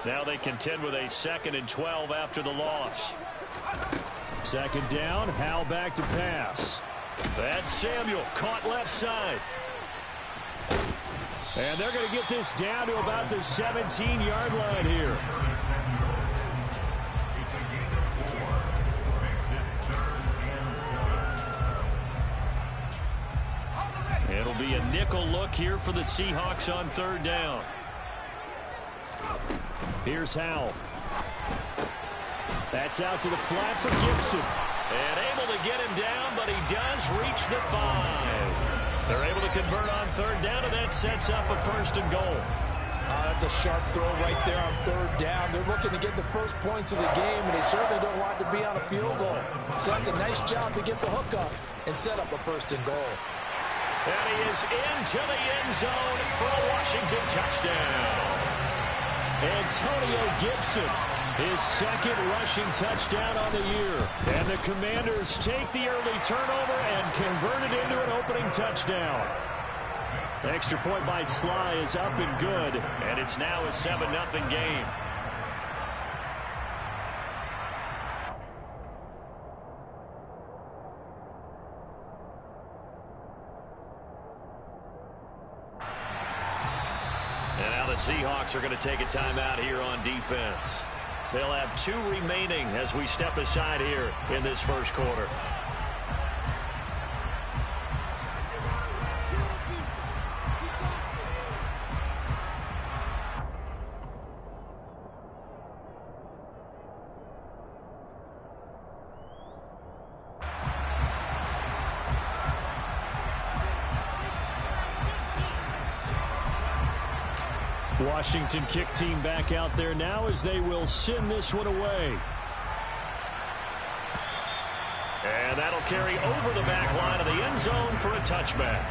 Now they contend with a 2nd and 12 after the loss. 2nd down, Howell back to pass. That's Samuel, caught left side. And they're going to get this down to about the 17-yard line here. It'll be a nickel look here for the Seahawks on 3rd down. Here's Howell. That's out to the flat for Gibson. And able to get him down, but he does reach the 5. They're able to convert on 3rd down, and that sets up a 1st and goal. That's a sharp throw right there on 3rd down. They're looking to get the first points of the game, and they certainly don't want to be on a field goal. So that's a nice job to get the hook up and set up a 1st and goal. And he is into the end zone for a Washington touchdown. Antonio Gibson, his 2nd rushing touchdown on the year. And the Commanders take the early turnover and convert it into an opening touchdown. The extra point by Sly is up and good, and it's now a 7-0 game. And now the Seahawks are going to take a timeout here on defense. They'll have 2 remaining as we step aside here in this 1st quarter. Washington kick team back out there now as they will send this one away. And that'll carry over the back line of the end zone for a touchback.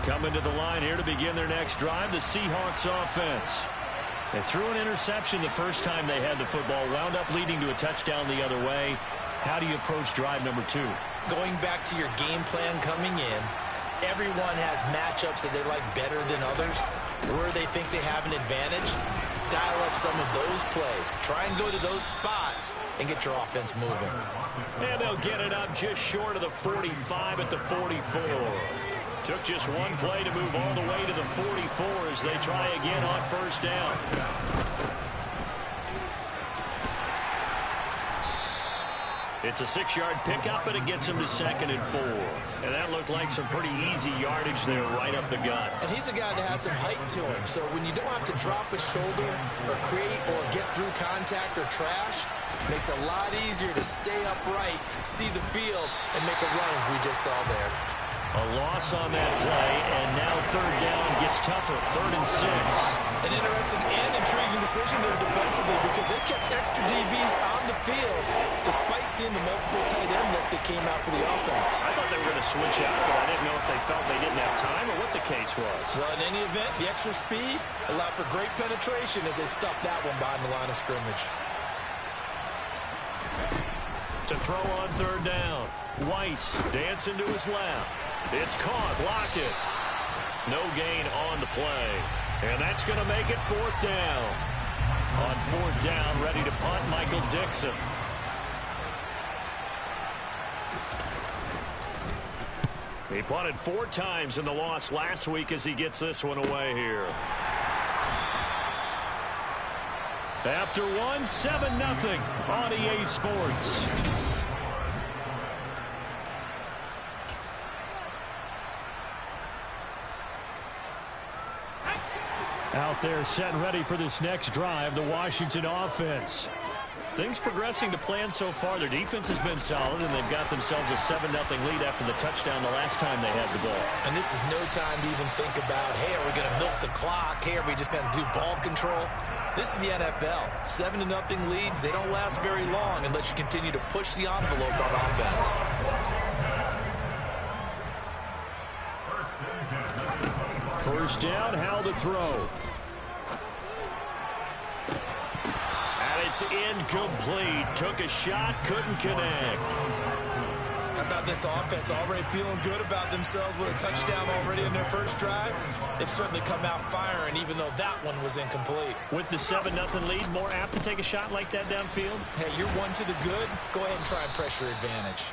Coming to the line here to begin their next drive, the Seahawks offense. They threw an interception the first time they had the football, wound up leading to a touchdown the other way. How do you approach drive number 2? Going back to your game plan coming in, everyone has matchups that they like better than others. Where they think they have an advantage, dial up some of those plays. Try and go to those spots and get your offense moving. And they'll get it up just short of the 45 at the 44. Took just one play to move all the way to the 44 as they try again on 1st down. It's a 6-yard pickup, but it gets him to 2nd and 4. And that looked like some pretty easy yardage there right up the gut. And he's a guy that has some height to him, so when you don't have to drop a shoulder or create or get through contact or trash, it makes it a lot easier to stay upright, see the field, and make a run as we just saw there. A loss on that play, and now 3rd down gets tougher, 3rd and 6. An interesting and intriguing decision there defensively because they kept extra DBs on the field despite seeing the multiple tight end look that came out for the offense. I thought they were going to switch out, but I didn't know if they felt they didn't have time or what the case was. Well, in any event, the extra speed allowed for great penetration as they stuffed that one behind the line of scrimmage. To throw on 3rd down, Weiss dancing to his left. It's caught, Lockett. No gain on the play. And that's going to make it 4th down. On 4th down, ready to punt, Michael Dixon. He punted 4 times in the loss last week as he gets this one away here. After 1, 7-0 on EA Sports. Out there set and ready for this next drive, the Washington offense. Things progressing to plan so far. Their defense has been solid, and they've got themselves a 7-0 lead after the touchdown the last time they had the ball. And this is no time to even think about, hey, are we going to milk the clock? Hey, are we just going to do ball control? This is the NFL. 7-0 leads, they don't last very long unless you continue to push the envelope on offense. First down, Howell to throw. And it's incomplete. Took a shot, couldn't connect. How about this offense already feeling good about themselves with a touchdown already in their first drive. They've certainly come out firing, even though that one was incomplete. With the 7-0 lead, more apt to take a shot like that downfield? Hey, you're one to the good. Go ahead and try and pressure advantage.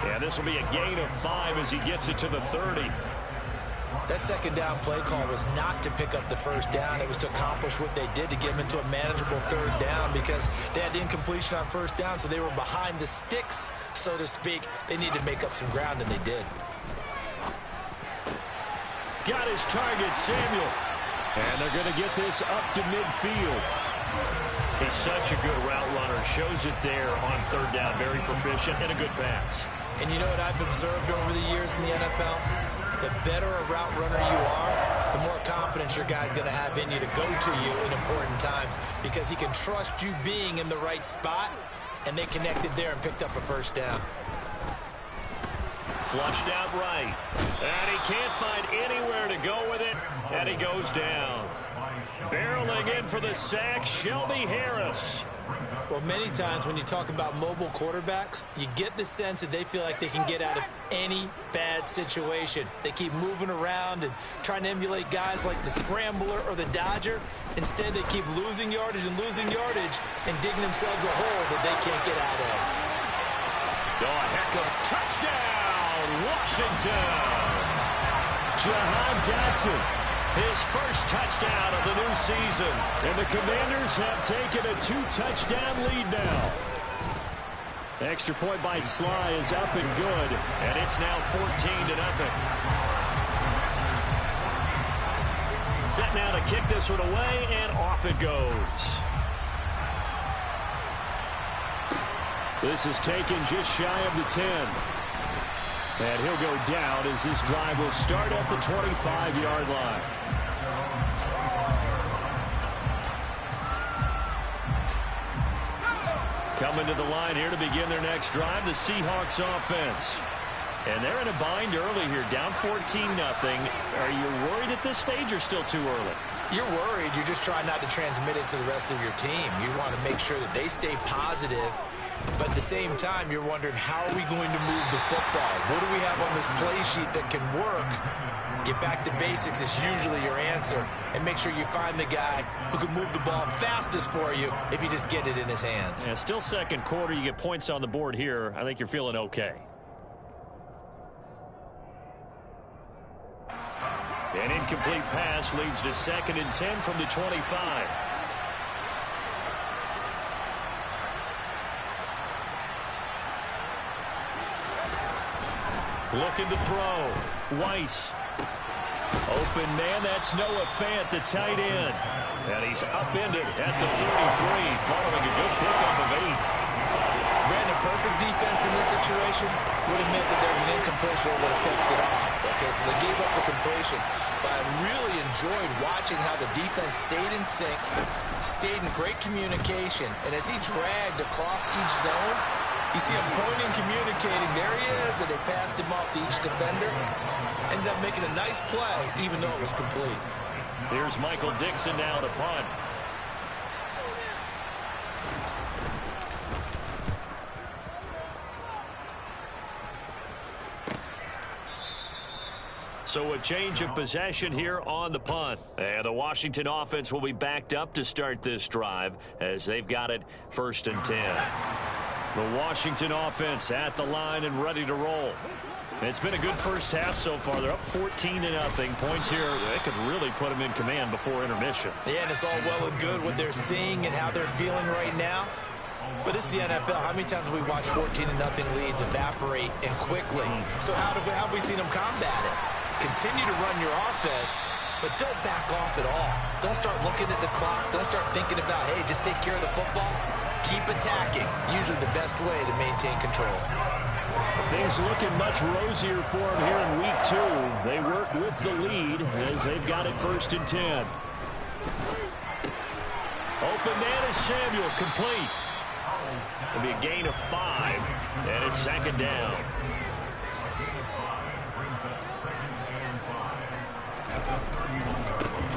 Yeah, this will be a gain of 5 as he gets it to the 30. That second down play call was not to pick up the first down. It was to accomplish what they did to get them into a manageable third down because they had incompletion on first down, so they were behind the sticks, so to speak. They needed to make up some ground, and they did. Got his target, Samuel. And they're going to get this up to midfield. He's such a good route runner. Shows it there on third down. Very proficient and a good pass. And you know what I've observed over the years in the NFL? The better a route runner you are, the more confidence your guy's going to have in you to go to you in important times because he can trust you being in the right spot, and they connected there and picked up a first down. Flushed out right. And he can't find anywhere to go with it, and he goes down. Barreling in for the sack, Shelby Harris. Well, many times when you talk about mobile quarterbacks, you get the sense that they feel like they can get out of any bad situation. They keep moving around and trying to emulate guys like the Scrambler or the Dodger. Instead, they keep losing yardage and digging themselves a hole that they can't get out of. Oh, a heck of a touchdown, Washington. Jahan Dotson. His first touchdown of the new season. And the Commanders have taken a 2-touchdown lead now. The extra point by Sly is up and good. And it's now 14-0. Set now to kick this one away, and off it goes. This is taken just shy of the 10. And he'll go down as this drive will start at the 25-yard line. Coming to the line here to begin their next drive, the Seahawks offense. And they're in a bind early here, down 14-0. Are you worried at this stage or still too early? You're worried. You're just trying not to transmit it to the rest of your team. You want to make sure that they stay positive. But at the same time, you're wondering, how are we going to move the football? What do we have on this play sheet that can work? Get back to basics is usually your answer. And make sure you find the guy who can move the ball fastest for you if you just get it in his hands. Yeah, still second quarter. You get points on the board here. I think you're feeling okay. An incomplete pass leads to 2nd and 10 from the 25. Looking to throw. Weiss. Open man, that's Noah Fant, the tight end. And he's upended at the 33, following a good pickup of 8. Ran a perfect defense in this situation. Would have meant that there was an incompletion and would have picked it off. Okay, so they gave up the completion. But I really enjoyed watching how the defense stayed in sync, stayed in great communication. And as he dragged across each zone, you see him pointing, communicating. There he is, and they passed him off to each defender. Ended up making a nice play, even though it was complete. Here's Michael Dixon now to punt. So a change of possession here on the punt. And the Washington offense will be backed up to start this drive as they've got it 1st and 10. The Washington offense at the line and ready to roll. It's been a good first half so far. They're up 14-0. Points here, they could really put them in command before intermission. Yeah, and it's all well and good what they're seeing and how they're feeling right now. But it's the NFL. How many times have we watched 14-0 leads evaporate and quickly? So how have we seen them combat it? Continue to run your offense, but don't back off at all. Don't start looking at the clock. Don't start thinking about, hey, just take care of the football. Keep attacking. Usually the best way to maintain control. Things looking much rosier for them here in week 2. They work with the lead as they've got it 1st and 10. Open man is Samuel, complete. It'll be a gain of 5, and it's 2nd down.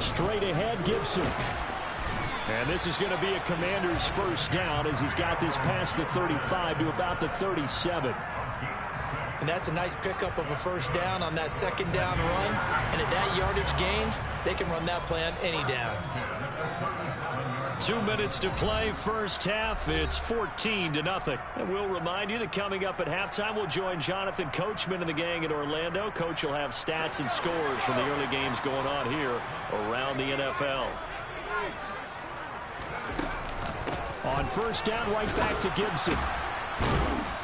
Straight ahead, Gibson. And this is going to be a Commander's 1st down as he's got this past the 35 to about the 37. And that's a nice pickup of a first down on that second down run. And at that yardage gained, they can run that play on any down. 2 minutes to play, first half. It's 14-0. And we'll remind you that coming up at halftime, we'll join Jonathan Coachman and the gang in Orlando. Coach will have stats and scores from the early games going on here around the NFL. On first down, right back to Gibson.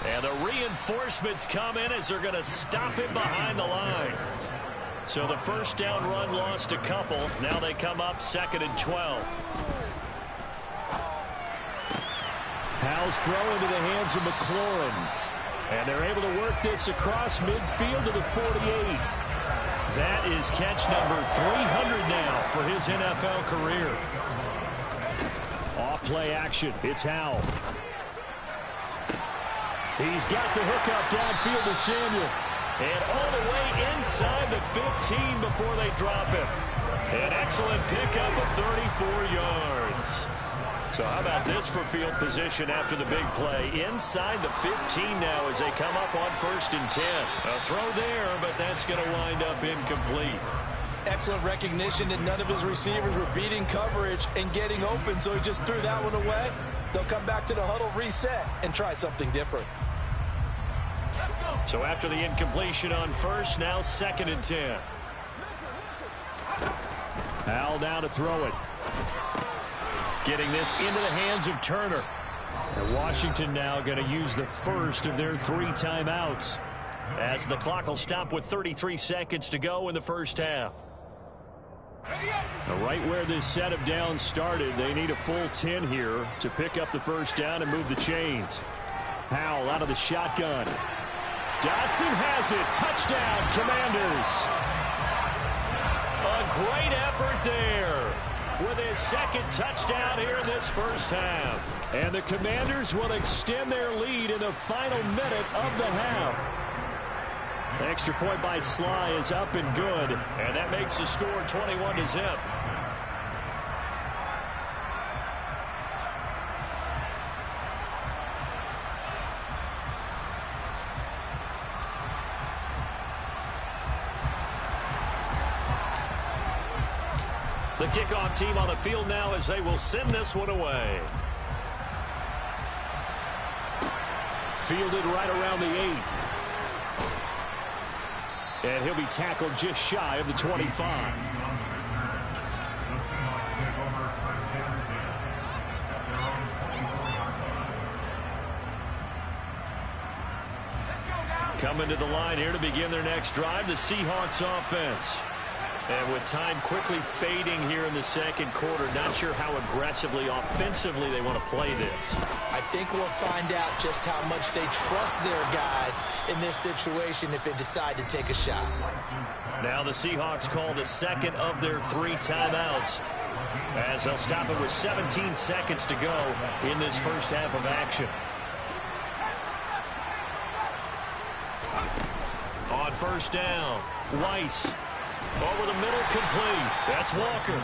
And the reinforcements come in as they're going to stop him behind the line. So the first down run lost a couple. Now they come up 2nd and 12. Howell's throw into the hands of McLaurin. And they're able to work this across midfield to the 48. That is catch number 300 now for his NFL career. Off play action. It's Howell. He's got the hook up downfield to Samuel. And all the way inside the 15 before they drop him. An excellent pickup of 34 yards. So how about this for field position after the big play? Inside the 15 now as they come up on 1st and 10. A throw there, but that's going to wind up incomplete. Excellent recognition that none of his receivers were beating coverage and getting open, so he just threw that one away. They'll come back to the huddle, reset, and try something different. So after the incompletion on 1st, now 2nd and 10. Howell down to throw it. Getting this into the hands of Turner. And Washington now going to use the first of their 3 timeouts as the clock will stop with 33 seconds to go in the first half. Now right where this set of downs started, they need a full 10 here to pick up the first down and move the chains. Howell out of the shotgun. Dotson has it. Touchdown, Commanders. A great effort there with his 2nd touchdown here in this first half. And the Commanders will extend their lead in the final minute of the half. The extra point by Sly is up and good, and that makes the score 21-0. The kickoff team on the field now as they will send this one away. Fielded right around the 8. And he'll be tackled just shy of the 25. Coming to the line here to begin their next drive, the Seahawks offense. And with time quickly fading here in the second quarter, not sure how aggressively, offensively they want to play this. I think we'll find out just how much they trust their guys in this situation if they decide to take a shot. Now the Seahawks call the 2nd of their 3 timeouts as they'll stop it with 17 seconds to go in this first half of action. On first down, Weiss. Over the middle, complete. That's Walker.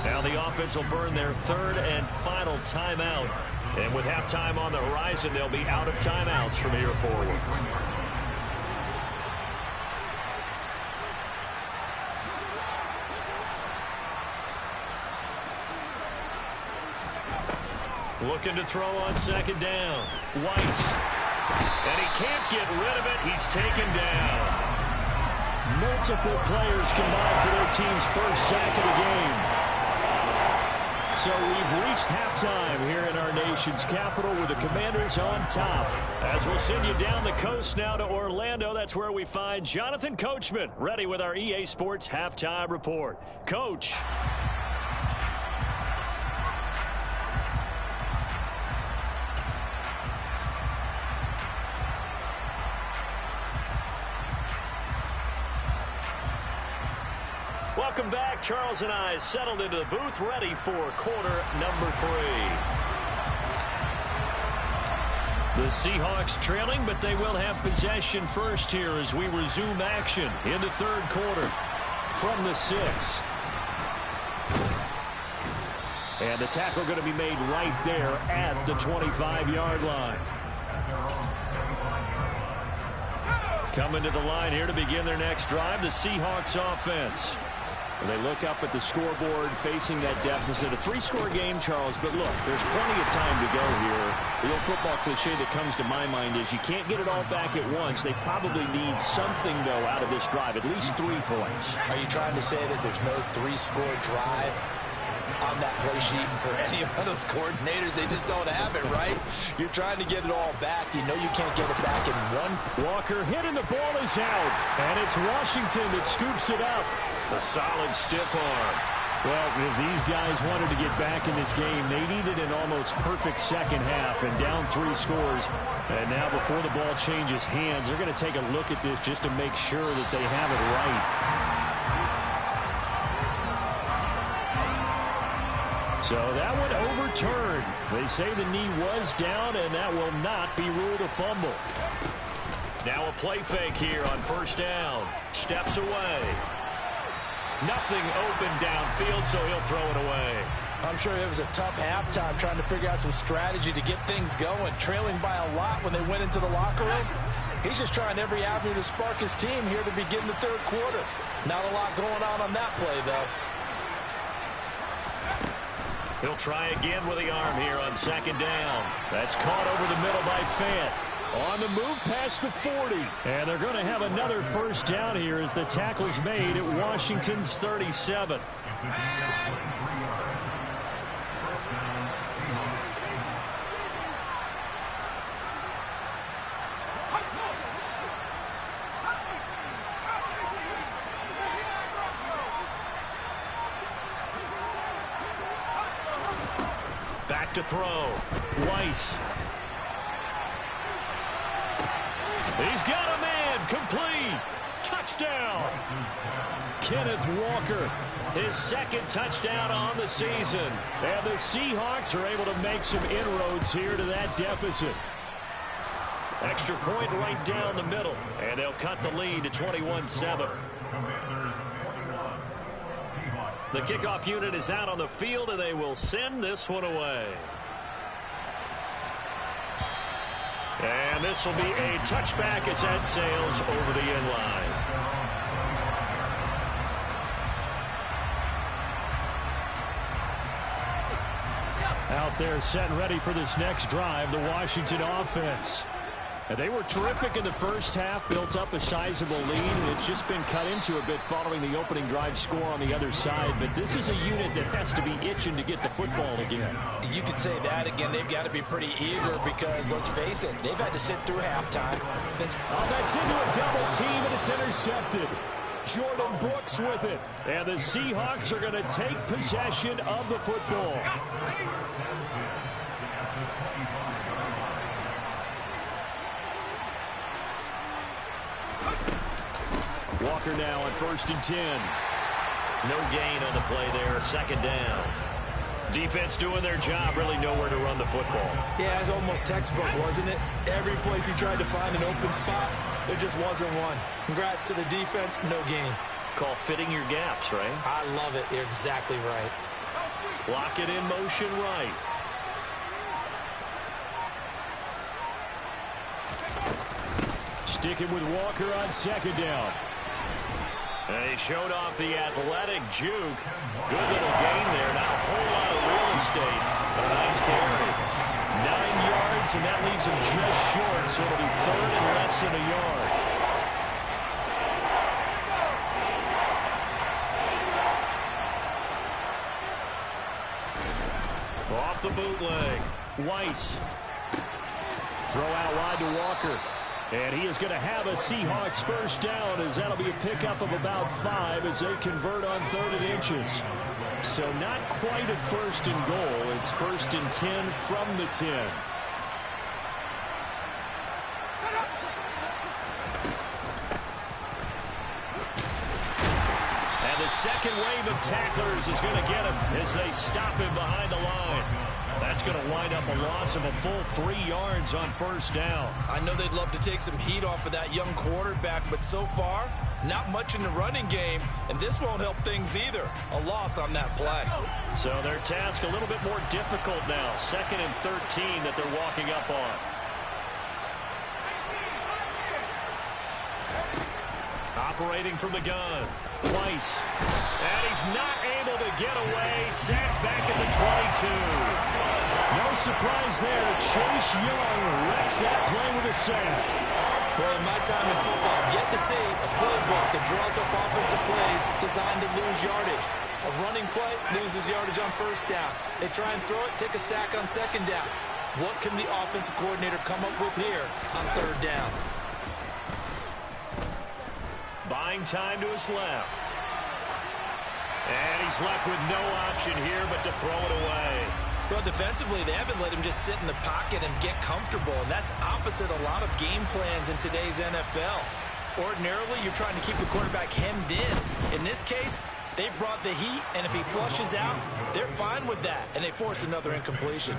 Now the offense will burn their 3rd and final timeout. And with halftime on the horizon, they'll be out of timeouts from here forward. Looking to throw on 2nd down. Weiss. And he can't get rid of it. He's taken down. Multiple players combined for their team's first sack of the game. So we've reached halftime here in our nation's capital with the Commanders on top. As we'll send you down the coast now to Orlando, that's where we find Jonathan Coachman ready with our EA Sports Halftime Report. Coach. Welcome back. Charles and I settled into the booth, ready for quarter number 3. The Seahawks trailing, but they will have possession first here as we resume action in the 3rd quarter from the 6. And the tackle going to be made right there at the 25-yard line. Coming to the line here to begin their next drive, the Seahawks offense. They look up at the scoreboard facing that deficit. A 3-score game, Charles, but look, there's plenty of time to go here. The old football cliche that comes to my mind is you can't get it all back at once. They probably need something, though, out of this drive, at least 3 points. Are you trying to say that there's no 3-score drive on that play sheet for any of those coordinators? They just don't have it, right? You're trying to get it all back. You know you can't get it back in one. Walker hit and the ball is out. And it's Washington that scoops it up. A solid stiff arm. Well, if these guys wanted to get back in this game, they needed an almost perfect second half and down 3 scores. And now before the ball changes hands, they're going to take a look at this just to make sure that they have it right. So that one overturned. They say the knee was down, and that will not be ruled a fumble. Now a play fake here on first down. Steps away. Nothing open downfield, so he'll throw it away. I'm sure it was a tough halftime trying to figure out some strategy to get things going, trailing by a lot when they went into the locker room. He's just trying every avenue to spark his team here to begin the 3rd quarter. Not a lot going on that play, though. He'll try again with the arm here on 2nd down. That's caught over the middle by Fant. On the move past the 40. And they're going to have another first down here as the tackle's made at Washington's 37. Back to throw. Weiss. He's got a man. Complete. Touchdown. Kenneth Walker, his 2nd touchdown on the season. And the Seahawks are able to make some inroads here to that deficit. Extra point right down the middle. And they'll cut the lead to 21-7. The kickoff unit is out on the field, and they will send this one away. And this will be a touchback as that sails over the end line. Out there set and ready for this next drive, the Washington offense. And they were terrific in the first half, built up a sizable lead, and it's just been cut into a bit following the opening drive score on the other side. But this is a unit that has to be itching to get the football again. You could say that again. They've got to be pretty eager because, let's face it, they've had to sit through halftime. Oh, that's into a double team, and it's intercepted. Jordan Brooks with it. And the Seahawks are going to take possession of the football. Walker now on 1st and 10. No gain on the play there. 2nd down. Defense doing their job. Really nowhere to run the football. Yeah, it's almost textbook, wasn't it? Every place he tried to find an open spot, there just wasn't one. Congrats to the defense. No gain. Call fitting your gaps, right? I love it. You're exactly right. Lock it in motion right. Sticking with Walker on 2nd down. And he showed off the athletic juke. Good little gain there. Not a whole lot of real estate. But a nice carry. 9 yards, and that leaves him just short. So it'll be 3rd and less than a yard. Off the bootleg. Weiss. Throw out wide to Walker. And he is going to have a Seahawks first down, as that'll be a pickup of about 5 as they convert on 3rd and inches. So not quite a 1st and goal. It's 1st and 10 from the 10. And the second wave of tacklers is going to get him as they stop him behind the line. That's going to wind up a loss of a full 3 yards on 1st down. I know they'd love to take some heat off of that young quarterback, but so far, not much in the running game, and this won't help things either. A loss on that play. So their task a little bit more difficult now. 2nd and 13 that they're walking up on. operating from the gun. Weiss. And he's not able to get away. Sacked back at the 22. No surprise there. Chase Young wrecks that play with a sack. Well, in my time in football, I've yet to see a playbook that draws up offensive plays designed to lose yardage. A running play loses yardage on first down. They try and throw it, take a sack on second down. What can the offensive coordinator come up with here on third down? Buying time to his left. And he's left with no option here but to throw it away. Well, defensively, they haven't let him just sit in the pocket and get comfortable, and that's opposite a lot of game plans in today's NFL. Ordinarily, you're trying to keep the quarterback hemmed in. In this case, they brought the heat, and if he flushes out, they're fine with that, and they force another incompletion.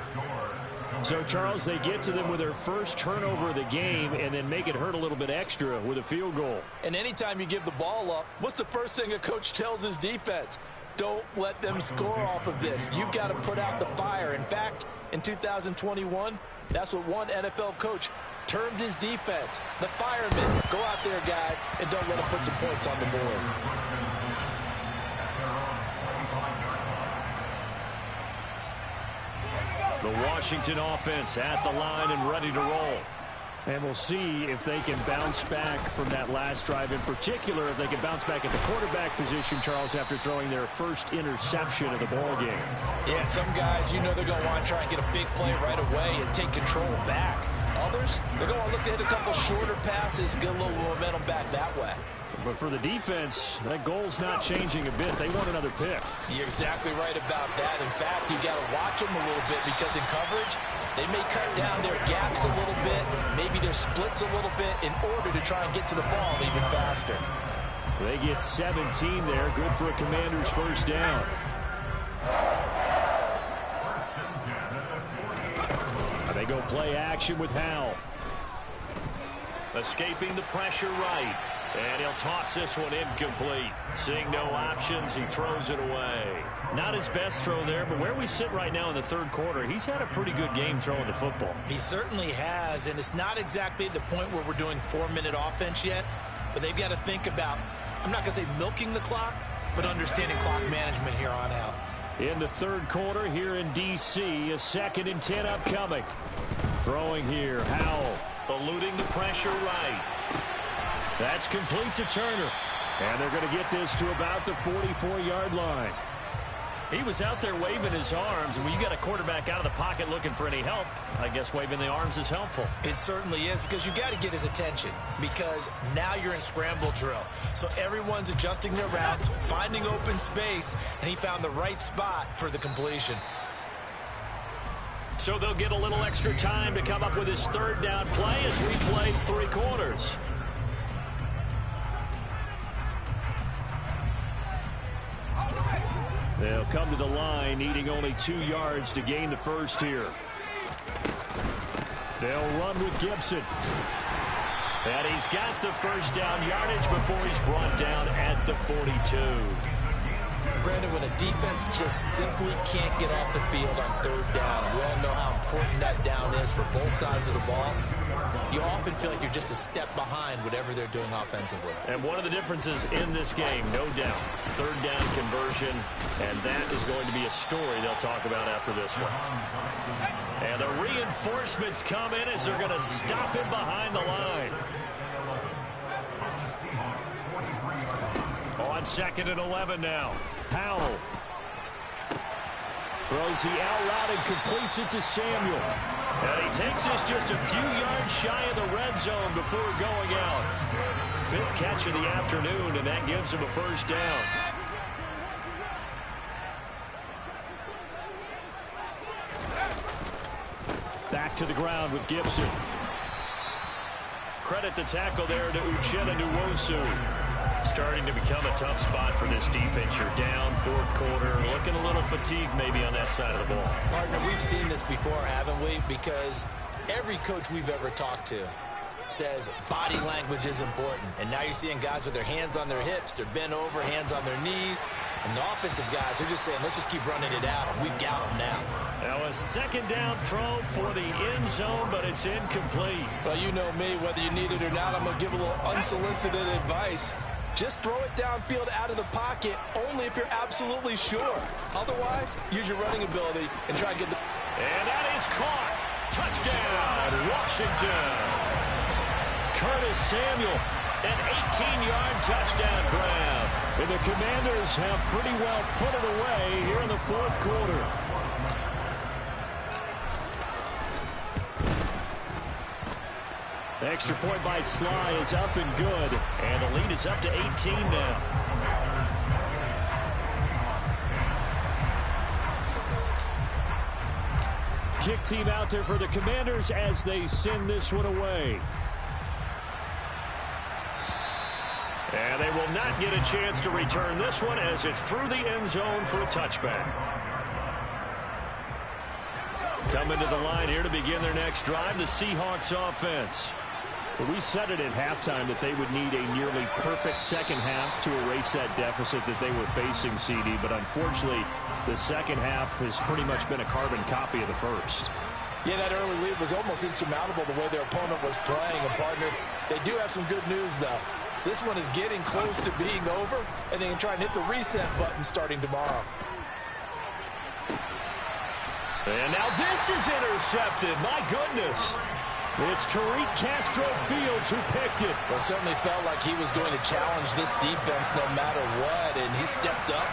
So, Charles, they get to them with their first turnover of the game and then make it hurt a little bit extra with a field goal. And anytime you give the ball up, what's the first thing a coach tells his defense? Don't let them score off of this. You've got to put out the fire. In fact, in 2021, that's what one NFL coach termed his defense, the firemen. Go out there, guys, and don't let them put some points on the board. The Washington offense at the line and ready to roll. And we'll see if they can bounce back from that last drive. In particular, if they can bounce back at the quarterback position, Charles, after throwing their first interception of the ball game. Yeah, some guys, you know they're going to want to try and get a big play right away and take control back. Others, they're going to look to hit a couple shorter passes, get a little momentum back that way. But for the defense, that goal's not changing a bit. They want another pick. You're exactly right about that. In fact, you got to watch them a little bit because in coverage, they may cut down their gaps a little bit, maybe their splits a little bit in order to try and get to the ball even faster. They get 17 there. Good for a Commander's first down. They go play action with Howell. Escaping the pressure right. And he'll toss this one incomplete. Seeing no options, he throws it away. Not his best throw there, but where we sit right now in the third quarter, he's had a pretty good game throwing the football. He certainly has, and it's not exactly at the point where we're doing 4-minute offense yet, but they've got to think about, I'm not going to say milking the clock, but understanding clock management here on out. In the third quarter here in D.C., a 2nd and 10 upcoming. Throwing here, Howell eluding the pressure right. That's complete to Turner. And they're going to get this to about the 44-yard line. He was out there waving his arms, and when you got a quarterback out of the pocket looking for any help, I guess waving the arms is helpful. It certainly is, because you got to get his attention, because now you're in scramble drill. So everyone's adjusting their routes, finding open space, and he found the right spot for the completion. So they'll get a little extra time to come up with his third down play as we play 3 quarters. They'll come to the line, needing only 2 yards to gain the first here. They'll run with Gibson. And he's got the first down yardage before he's brought down at the 42. Brandon, when a defense just simply can't get off the field on third down, we all know how important that down is for both sides of the ball. You often feel like you're just a step behind whatever they're doing offensively. And one of the differences in this game, no doubt, third down conversion, and that is going to be a story they'll talk about after this one. And the reinforcements come in as they're going to stop him behind the line. On 2nd and 11 now. Howell throws the out route and completes it to Samuel. And he takes this just a few yards shy of the red zone before going out. 5th catch of the afternoon, and that gives him a first down. Back to the ground with Gibson. Credit the tackle there to Uchenna Nwosu. Starting to become a tough spot for this defense. You're down 4th quarter, looking a little fatigued maybe on that side of the ball. Partner, we've seen this before, haven't we? Because every coach we've ever talked to says body language is important. And now you're seeing guys with their hands on their hips, they're bent over, hands on their knees. And the offensive guys are just saying, let's just keep running it out, and we've got them now. Now a 2nd down throw for the end zone, but it's incomplete. Well, you know me, whether you need it or not, I'm going to give a little unsolicited advice. Just throw it downfield out of the pocket only if you're absolutely sure. Otherwise, use your running ability and try to get the... And that is caught. Touchdown, Washington. Curtis Samuel, an 18-yard touchdown grab. And the Commanders have pretty well put it away here in the fourth quarter. The extra point by Sly is up and good. And the lead is up to 18 now. Kick team out there for the Commanders as they send this one away. And they will not get a chance to return this one as it's through the end zone for a touchback. Coming to the line here to begin their next drive, the Seahawks offense. We said it at halftime that they would need a nearly perfect second half to erase that deficit that they were facing, CD. But unfortunately, the second half has pretty much been a carbon copy of the first. Yeah, that early lead was almost insurmountable the way their opponent was playing. And, partner, they do have some good news, though. This one is getting close to being over, and they can try and hit the reset button starting tomorrow. And now this is intercepted. My goodness. It's Tariq Castro-Fields who picked it. Well, it certainly felt like he was going to challenge this defense no matter what, and he stepped up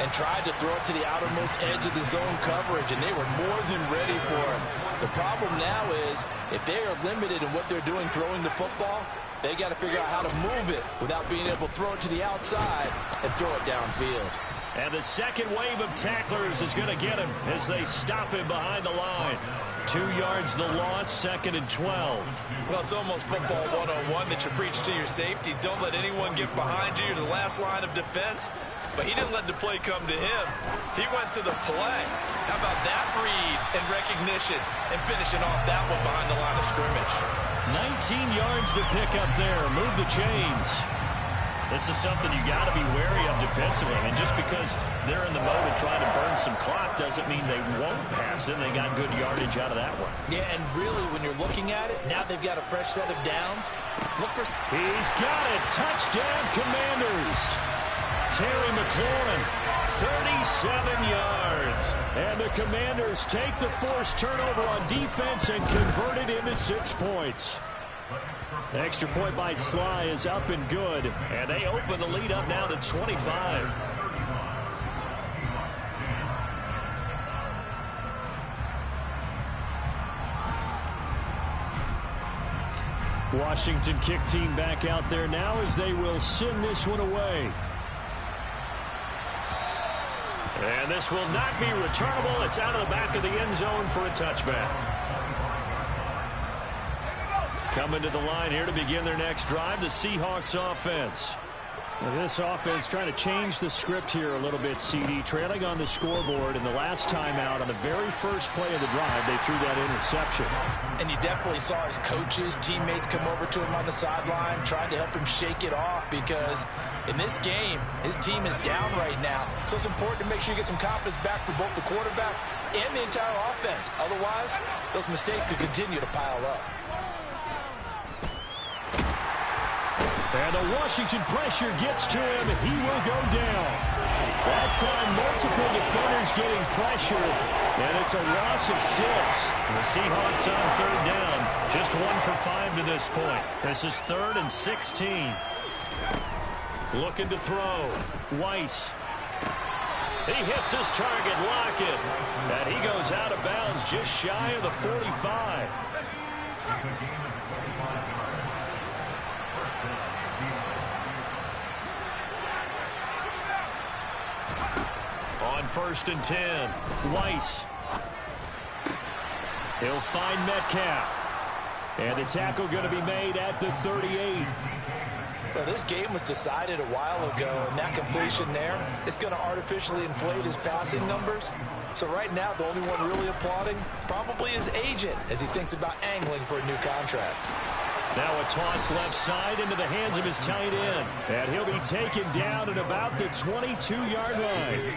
and tried to throw it to the outermost edge of the zone coverage, and they were more than ready for it. The problem now is if they are limited in what they're doing throwing the football, they got to figure out how to move it without being able to throw it to the outside and throw it downfield. And the second wave of tacklers is going to get him as they stop him behind the line. 2 yards the loss, 2nd and 12. Well, it's almost football 101 that you preach to your safeties. Don't let anyone get behind you. You're the last line of defense. But he didn't let the play come to him. He went to the play. How about that read and recognition and finishing off that one behind the line of scrimmage? 19 yards to pick up there. Move the chains. This is something you got to be wary of defensively. And just because they're in the mode of trying to burn some clock doesn't mean they won't pass it. They got good yardage out of that one. Yeah, and really, when you're looking at it, now they've got a fresh set of downs. Look for... He's got it. Touchdown, Commanders. Terry McLaurin, 37 yards. And the Commanders take the forced turnover on defense and convert it into 6 points. The extra point by Sly is up and good. And they open the lead up now to 25. Washington kick team back out there now as they will send this one away. And this will not be returnable. It's out of the back of the end zone for a touchback. Coming to the line here to begin their next drive, the Seahawks offense. Well, this offense trying to change the script here a little bit, CD. Trailing on the scoreboard, and the last time out on the very first play of the drive, they threw that interception. And you definitely saw his coaches, teammates come over to him on the sideline, trying to help him shake it off, because in this game, his team is down right now. So it's important to make sure you get some confidence back for both the quarterback and the entire offense. Otherwise, those mistakes could continue to pile up. And the Washington pressure gets to him. He will go down. That time, multiple defenders getting pressured, and it's a loss of 6. The Seahawks on 3rd down. Just 1 for 5 to this point. This is 3rd and 16. Looking to throw. Weiss. He hits his target, Lockett. And he goes out of bounds just shy of the 45. On 1st and 10, Weiss. He'll find Metcalf. And the tackle going to be made at the 38. Well, this game was decided a while ago, and that completion there is going to artificially inflate his passing numbers. So right now, the only one really applauding probably his agent as he thinks about angling for a new contract. Now a toss left side into the hands of his tight end. And he'll be taken down at about the 22-yard line.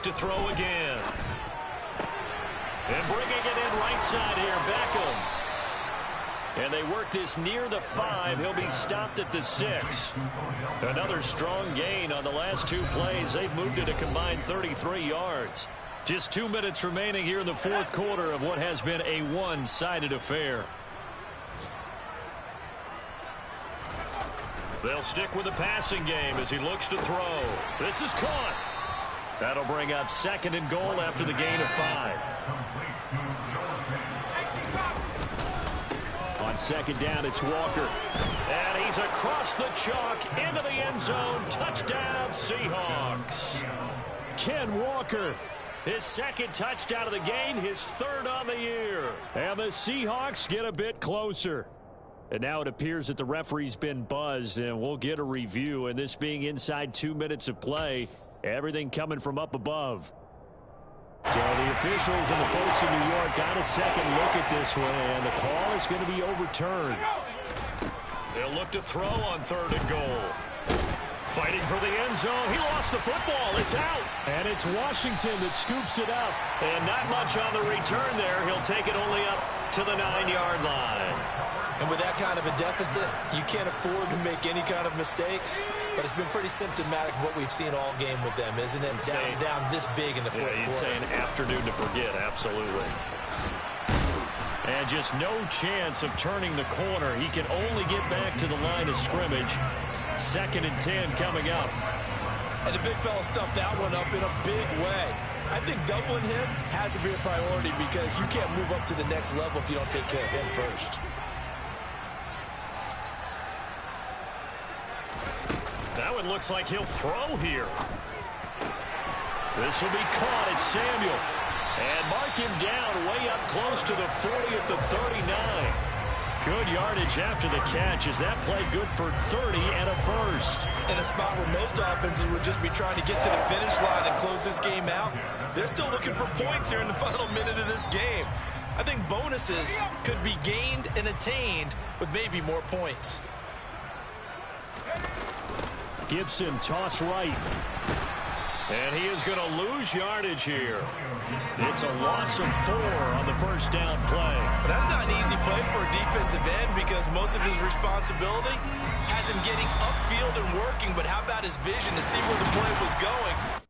look to throw again. And bringing it in right side here, Beckham. And they work this near the 5. He'll be stopped at the 6. Another strong gain on the last 2 plays. They've moved it a combined 33 yards. Just 2 minutes remaining here in the 4th quarter of what has been a one-sided affair. They'll stick with the passing game as he looks to throw. This is caught. That'll bring up 2nd and goal after the gain of 5. On 2nd down, it's Walker. And he's across the chalk into the end zone. Touchdown, Seahawks. Ken Walker, his 2nd touchdown of the game, his 3rd on the year. And the Seahawks get a bit closer. And now it appears that the referee's been buzzed, and we'll get a review. And this being inside 2 minutes of play, everything coming from up above. So the officials and the folks in New York got a second look at this one, and the call is going to be overturned. They'll look to throw on 3rd and goal. Fighting for the end zone. He lost the football. It's out. And it's Washington that scoops it up. And not much on the return there. He'll take it only up to the 9-yard line. And with that kind of a deficit, you can't afford to make any kind of mistakes. But it's been pretty symptomatic of what we've seen all game with them, isn't it? Down this big in the 4th quarter. You'd say an afternoon to forget, absolutely. And just no chance of turning the corner. He can only get back to the line of scrimmage. 2nd and 10 coming up. And the big fella stuffed that one up in a big way. I think doubling him has to be a priority because you can't move up to the next level if you don't take care of him first. That one looks like he'll throw here. This will be caught. It's Samuel. And mark him down way up close to the 40 at the 39. Good yardage after the catch. Is that play good for 30 and a first? In a spot where most offenses would just be trying to get to the finish line and close this game out, they're still looking for points here in the final minute of this game. I think bonuses could be gained and attained with maybe more points. Gibson toss right. And he is going to lose yardage here. It's a loss of 4 on the first down play. But that's not an easy play for a defensive end because most of his responsibility has him getting upfield and working. But how about his vision to see where the play was going?